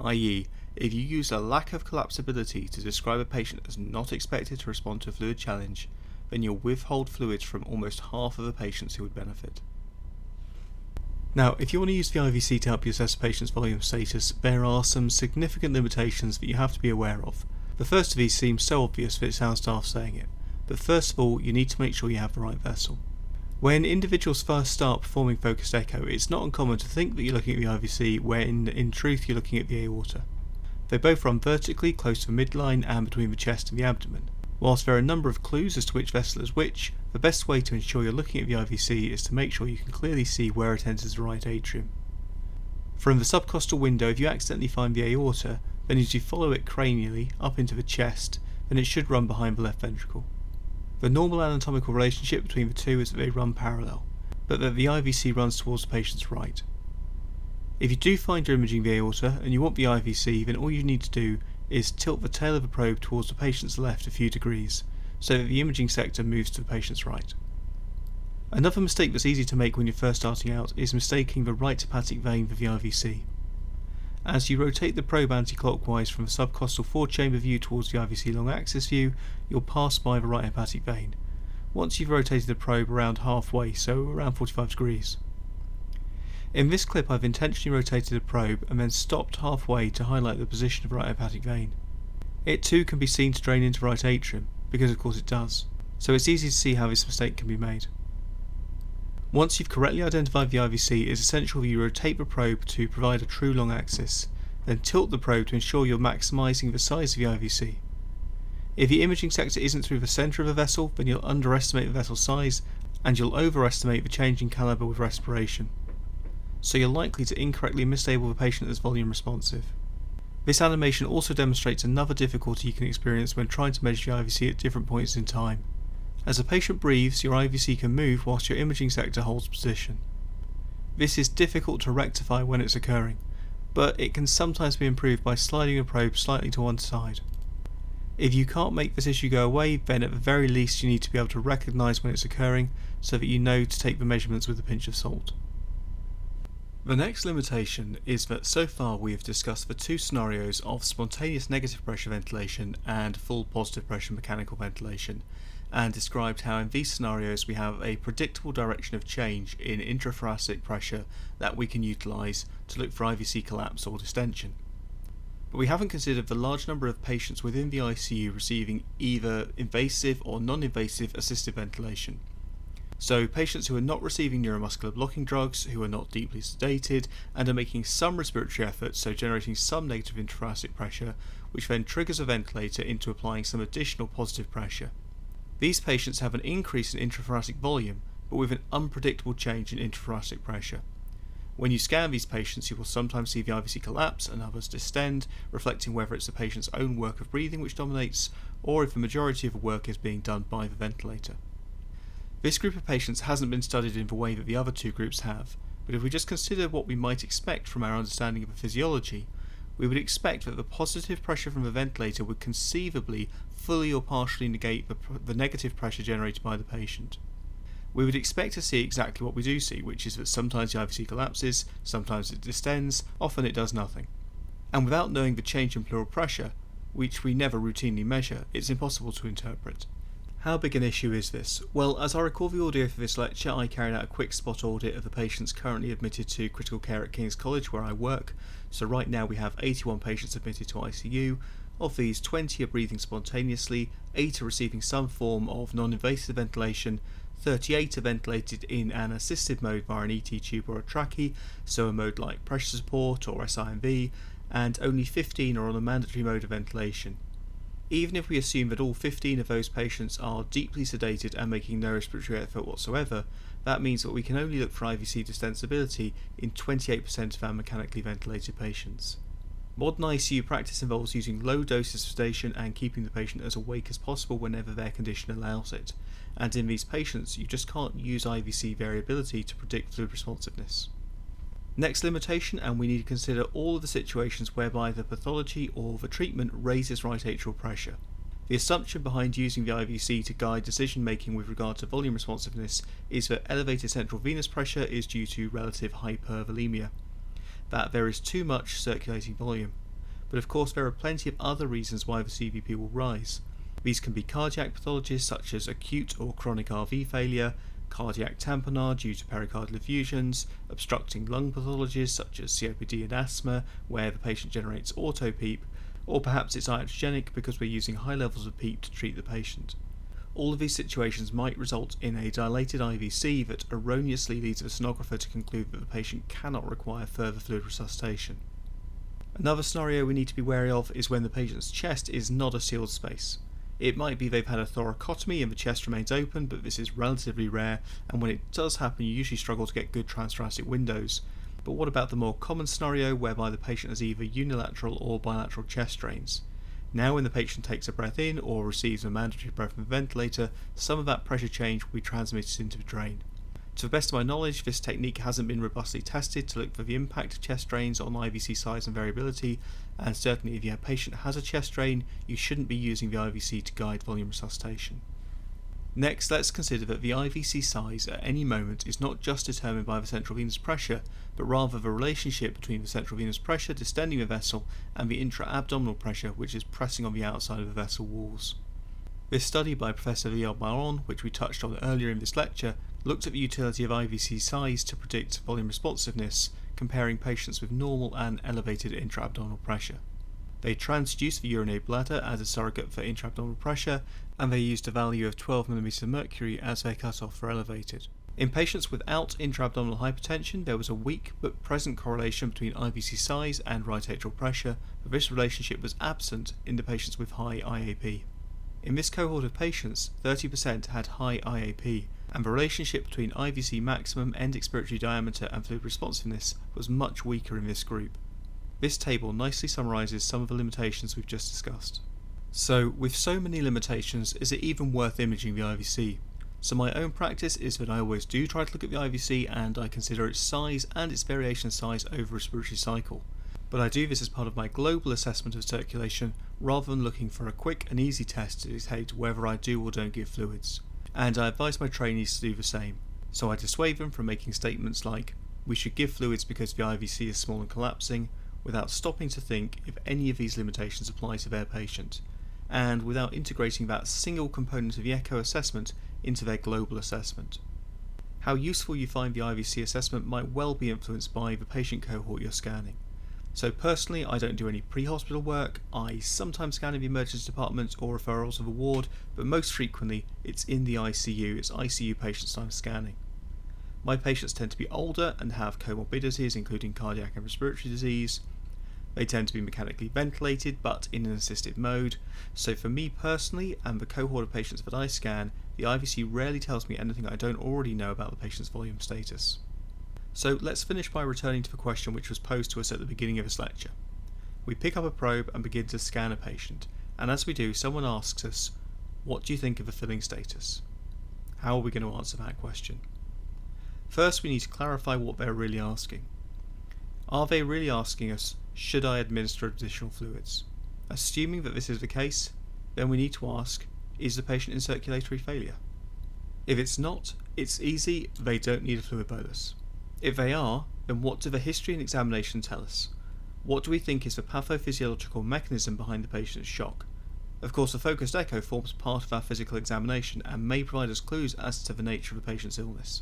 i.e., if you use a lack of collapsibility to describe a patient as not expected to respond to a fluid challenge, then you'll withhold fluids from almost half of the patients who would benefit. Now, if you want to use the IVC to help you assess a patient's volume status, there are some significant limitations that you have to be aware of. The first of these seems so obvious that it sounds daft saying it, but first of all, you need to make sure you have the right vessel. When individuals first start performing focused echo, it's not uncommon to think that you're looking at the IVC when in truth you're looking at the aorta. They both run vertically close to the midline and between the chest and the abdomen. Whilst there are a number of clues as to which vessel is which, the best way to ensure you're looking at the IVC is to make sure you can clearly see where it enters the right atrium. From the subcostal window, if you accidentally find the aorta, then as you follow it cranially up into the chest, then it should run behind the left ventricle. The normal anatomical relationship between the two is that they run parallel, but that the IVC runs towards the patient's right. If you do find you're imaging the aorta and you want the IVC, then all you need to do is tilt the tail of the probe towards the patient's left a few degrees, so that the imaging sector moves to the patient's right. Another mistake that's easy to make when you're first starting out is mistaking the right hepatic vein for the IVC. As you rotate the probe anti-clockwise from the subcostal forward chamber view towards the IVC long axis view, you'll pass by the right hepatic vein, once you've rotated the probe around halfway, so around 45 degrees. In this clip I've intentionally rotated the probe and then stopped halfway to highlight the position of the right hepatic vein. It too can be seen to drain into the right atrium, because of course it does, so it's easy to see how this mistake can be made. Once you've correctly identified the IVC, it's essential that you rotate the probe to provide a true long axis, then tilt the probe to ensure you're maximising the size of the IVC. If the imaging sector isn't through the centre of a vessel, then you'll underestimate the vessel size, and you'll overestimate the change in calibre with respiration. So you're likely to incorrectly mislabel the patient as volume responsive. This animation also demonstrates another difficulty you can experience when trying to measure the IVC at different points in time. As a patient breathes, your IVC can move whilst your imaging sector holds position. This is difficult to rectify when it's occurring, but it can sometimes be improved by sliding a probe slightly to one side. If you can't make this issue go away, then at the very least you need to be able to recognise when it's occurring so that you know to take the measurements with a pinch of salt. The next limitation is that so far we have discussed the two scenarios of spontaneous negative pressure ventilation and full positive pressure mechanical ventilation, and described how in these scenarios we have a predictable direction of change in intrathoracic pressure that we can utilise to look for IVC collapse or distension. But we haven't considered the large number of patients within the ICU receiving either invasive or non-invasive assisted ventilation. So patients who are not receiving neuromuscular blocking drugs, who are not deeply sedated, and are making some respiratory efforts, so generating some negative intrathoracic pressure, which then triggers a ventilator into applying some additional positive pressure. These patients have an increase in intrathoracic volume, but with an unpredictable change in intrathoracic pressure. When you scan these patients, you will sometimes see the IVC collapse and others distend, reflecting whether it's the patient's own work of breathing which dominates, or if the majority of the work is being done by the ventilator. This group of patients hasn't been studied in the way that the other two groups have, but if we just consider what we might expect from our understanding of the physiology, we would expect that the positive pressure from the ventilator would conceivably fully or partially negate the negative pressure generated by the patient. We would expect to see exactly what we do see, which is that sometimes the IVC collapses, sometimes it distends, often it does nothing. And without knowing the change in pleural pressure, which we never routinely measure, it's impossible to interpret. How big an issue is this? Well, as I record the audio for this lecture, I carried out a quick spot audit of the patients currently admitted to critical care at King's College where I work. So right now we have 81 patients admitted to ICU. Of these, 20 are breathing spontaneously, 8 are receiving some form of non-invasive ventilation, 38 are ventilated in an assisted mode via an ET tube or a trachea, so a mode like pressure support or SIMV, and only 15 are on a mandatory mode of ventilation. Even if we assume that all 15 of those patients are deeply sedated and making no respiratory effort whatsoever, that means that we can only look for IVC distensibility in 28% of our mechanically ventilated patients. Modern ICU practice involves using low doses of sedation and keeping the patient as awake as possible whenever their condition allows it, and in these patients you just can't use IVC variability to predict fluid responsiveness. Next limitation, and we need to consider all of the situations whereby the pathology or the treatment raises right atrial pressure. The assumption behind using the IVC to guide decision making with regard to volume responsiveness is that elevated central venous pressure is due to relative hypervolemia, that there is too much circulating volume. But of course there are plenty of other reasons why the CVP will rise. These can be cardiac pathologies such as acute or chronic RV failure, cardiac tamponade due to pericardial effusions, obstructing lung pathologies such as COPD and asthma, where the patient generates auto-PEEP, or perhaps it's iatrogenic because we're using high levels of PEEP to treat the patient. All of these situations might result in a dilated IVC that erroneously leads the sonographer to conclude that the patient cannot require further fluid resuscitation. Another scenario we need to be wary of is when the patient's chest is not a sealed space. It might be they've had a thoracotomy and the chest remains open, but this is relatively rare, and when it does happen you usually struggle to get good transthoracic windows. But what about the more common scenario whereby the patient has either unilateral or bilateral chest drains? Now when the patient takes a breath in or receives a mandatory breath from the ventilator, some of that pressure change will be transmitted into the drain. To the best of my knowledge, this technique hasn't been robustly tested to look for the impact of chest drains on IVC size and variability, and certainly if your patient has a chest drain, you shouldn't be using the IVC to guide volume resuscitation. Next, let's consider that the IVC size at any moment is not just determined by the central venous pressure, but rather the relationship between the central venous pressure distending the vessel and the intra-abdominal pressure which is pressing on the outside of the vessel walls. This study by Professor Baron, which we touched on earlier in this lecture, looked at the utility of IVC size to predict volume responsiveness, comparing patients with normal and elevated intra-abdominal pressure. They transduced the urinary bladder as a surrogate for intra-abdominal pressure, and they used a value of 12 mm of mercury as their cutoff for elevated. In patients without intra-abdominal hypertension, there was a weak but present correlation between IVC size and right atrial pressure, but this relationship was absent in the patients with high IAP. In this cohort of patients, 30% had high IAP, and the relationship between IVC maximum, end expiratory diameter and fluid responsiveness was much weaker in this group. This table nicely summarises some of the limitations we've just discussed. So, with so many limitations, is it even worth imaging the IVC? So my own practice is that I always do try to look at the IVC and I consider its size and its variation size over a respiratory cycle. But I do this as part of my global assessment of circulation rather than looking for a quick and easy test to dictate whether I do or don't give fluids. And I advise my trainees to do the same. So I dissuade them from making statements like, we should give fluids because the IVC is small and collapsing, without stopping to think if any of these limitations apply to their patient, and without integrating that single component of the echo assessment into their global assessment. How useful you find the IVC assessment might well be influenced by the patient cohort you're scanning. So personally, I don't do any pre-hospital work. I sometimes scan in the emergency department or referrals of a ward, but most frequently it's in the ICU. It's ICU patients I'm scanning. My patients tend to be older and have comorbidities including cardiac and respiratory disease. They tend to be mechanically ventilated but in an assisted mode. So for me personally and the cohort of patients that I scan, the IVC rarely tells me anything I don't already know about the patient's volume status. So let's finish by returning to the question which was posed to us at the beginning of this lecture. We pick up a probe and begin to scan a patient, and as we do, someone asks us, what do you think of the filling status? How are we going to answer that question? First, we need to clarify what they're really asking. Are they really asking us, should I administer additional fluids? Assuming that this is the case, then we need to ask, is the patient in circulatory failure? If it's not, it's easy, they don't need a fluid bolus. If they are, then what do the history and examination tell us? What do we think is the pathophysiological mechanism behind the patient's shock? Of course, a focused echo forms part of our physical examination and may provide us clues as to the nature of the patient's illness.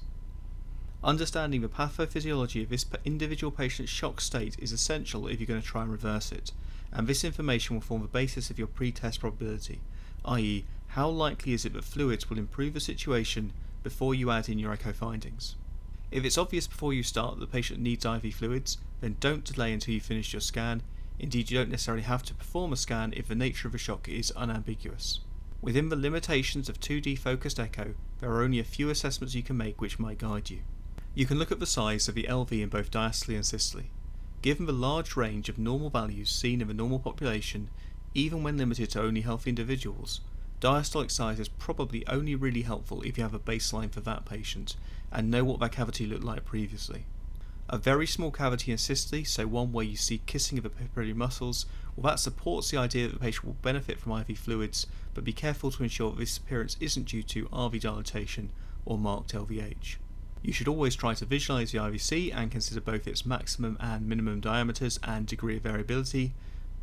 Understanding the pathophysiology of this individual patient's shock state is essential if you're going to try and reverse it, and this information will form the basis of your pre-test probability, i.e. how likely is it that fluids will improve the situation before you add in your echo findings. If it's obvious before you start that the patient needs IV fluids, then don't delay until you finish your scan. Indeed, you don't necessarily have to perform a scan if the nature of the shock is unambiguous. Within the limitations of 2D focused echo, there are only a few assessments you can make which might guide you. You can look at the size of the LV in both diastole and systole. Given the large range of normal values seen in the normal population, even when limited to only healthy individuals, diastolic size is probably only really helpful if you have a baseline for that patient and know what that cavity looked like previously. A very small cavity in systole, so one where you see kissing of the pupillary muscles, well, that supports the idea that the patient will benefit from IV fluids, but be careful to ensure that this appearance isn't due to RV dilatation or marked LVH. You should always try to visualize the IVC and consider both its maximum and minimum diameters and degree of variability,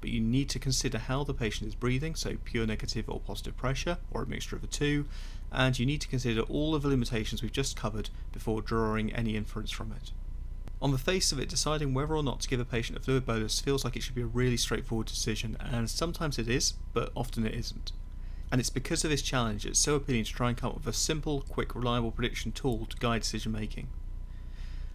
but you need to consider how the patient is breathing, so pure negative or positive pressure, or a mixture of the two, and you need to consider all of the limitations we've just covered before drawing any inference from it. On the face of it, deciding whether or not to give a patient a fluid bolus feels like it should be a really straightforward decision, and sometimes it is, but often it isn't. And it's because of this challenge it's so appealing to try and come up with a simple, quick, reliable prediction tool to guide decision making.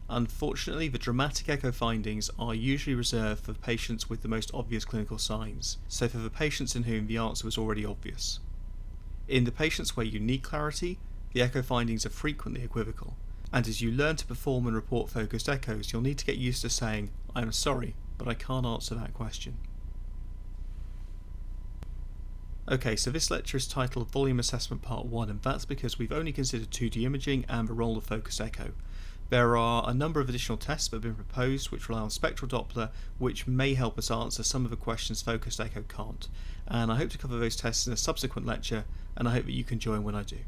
Unfortunately, the dramatic echo findings are usually reserved for patients with the most obvious clinical signs, so for the patients in whom the answer was already obvious. In the patients where you need clarity, the echo findings are frequently equivocal, and as you learn to perform and report focused echoes, you'll need to get used to saying, "I'm sorry, but I can't answer that question." Okay, so this lecture is titled Volume Assessment Part 1, and that's because we've only considered 2D imaging and the role of focused echo. There are a number of additional tests that have been proposed which rely on spectral Doppler, which may help us answer some of the questions focused echo can't, and I hope to cover those tests in a subsequent lecture, and I hope that you can join when I do.